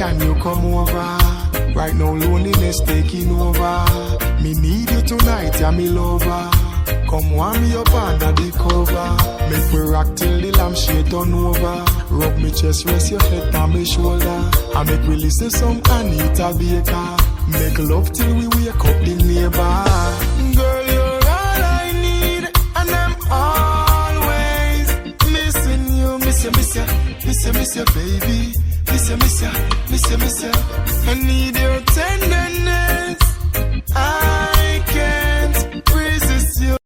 can you come over? Right now loneliness taking over. Me need you tonight, yeah, me lover. Come warm me up under the cover. Make we rock till the lampshade turn over. Rub me chest, rest your head on my shoulder. And make we listen some Anita Baker. Make love till we wake up the neighbor. Girl, you're all I need, and I'm always missing you. Miss you, miss you, miss you, miss you, baby. Miss you, miss you, miss you, miss you. I need your tenderness.